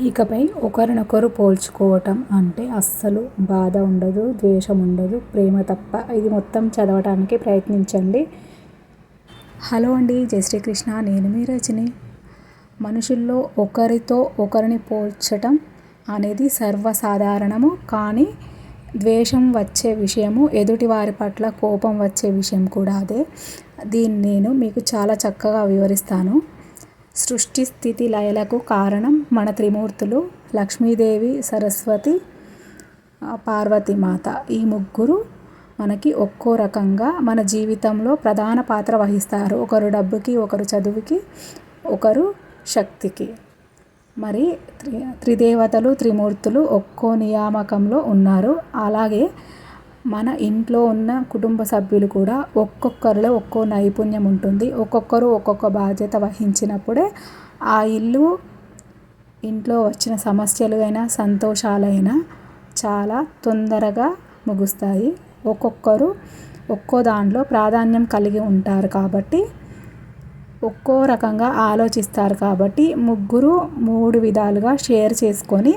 ఇకపై ఒకరినొకరు పోల్చుకోవటం అంటే అస్సలు బాధ ఉండదు, ద్వేషం ఉండదు, ప్రేమ తప్ప. ఇది మొత్తం చదవటానికి ప్రయత్నించండి. హలో అండి, జై శ్రీకృష్ణ. నేను మీ రజని. మనుషుల్లో ఒకరితో ఒకరిని పోల్చటం అనేది సర్వసాధారణము. కానీ ద్వేషం వచ్చే విషయము, ఎదుటి వారి పట్ల కోపం వచ్చే విషయం కూడా అదే. దీన్ని నేను మీకు చాలా చక్కగా వివరిస్తాను. సృష్టి స్థితి లయలకు కారణం మన త్రిమూర్తులు లక్ష్మీదేవి, సరస్వతి, పార్వతీమాత. ఈ ముగ్గురు మనకి ఒక్కో రకంగా మన జీవితంలో ప్రధాన పాత్ర వహిస్తారు. ఒకరు డబ్బుకి, ఒకరు చదువుకి, ఒకరు శక్తికి. మరి త్రిదేవతలు, త్రిమూర్తులు ఒక్కో నియామకంలో ఉన్నారు. అలాగే మన ఇంట్లో ఉన్న కుటుంబ సభ్యులు కూడా ఒక్కొక్కరిలో ఒక్కో నైపుణ్యం ఉంటుంది. ఒక్కొక్కరు ఒక్కొక్క బాధ్యత వహించినప్పుడే ఆ ఇంట్లో వచ్చిన సమస్యలు అయినా, సంతోషాలైనా చాలా తొందరగా ముగుస్తాయి. ఒక్కొక్కరు ఒక్కో దాంట్లో ప్రాధాన్యం కలిగి ఉంటారు కాబట్టి, ఒక్కో రకంగా ఆలోచిస్తారు కాబట్టి, ముగ్గురు మూడు విధాలుగా షేర్ చేసుకొని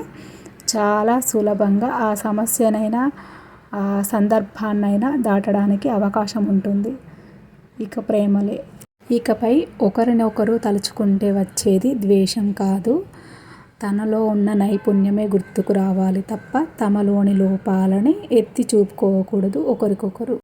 చాలా సులభంగా ఆ సమస్యనైనా, ఆ సందర్భాన్నైనా దాటడానికి అవకాశం ఉంటుంది. ఇక ప్రేమలే. ఇకపై ఒకరినొకరు తలుచుకుంటే వచ్చేది ద్వేషం కాదు. తనలో ఉన్న నైపుణ్యమే గుర్తుకు రావాలి తప్ప తమలోని లోపాలని ఎత్తి చూపుకోకూడదు ఒకరికొకరు.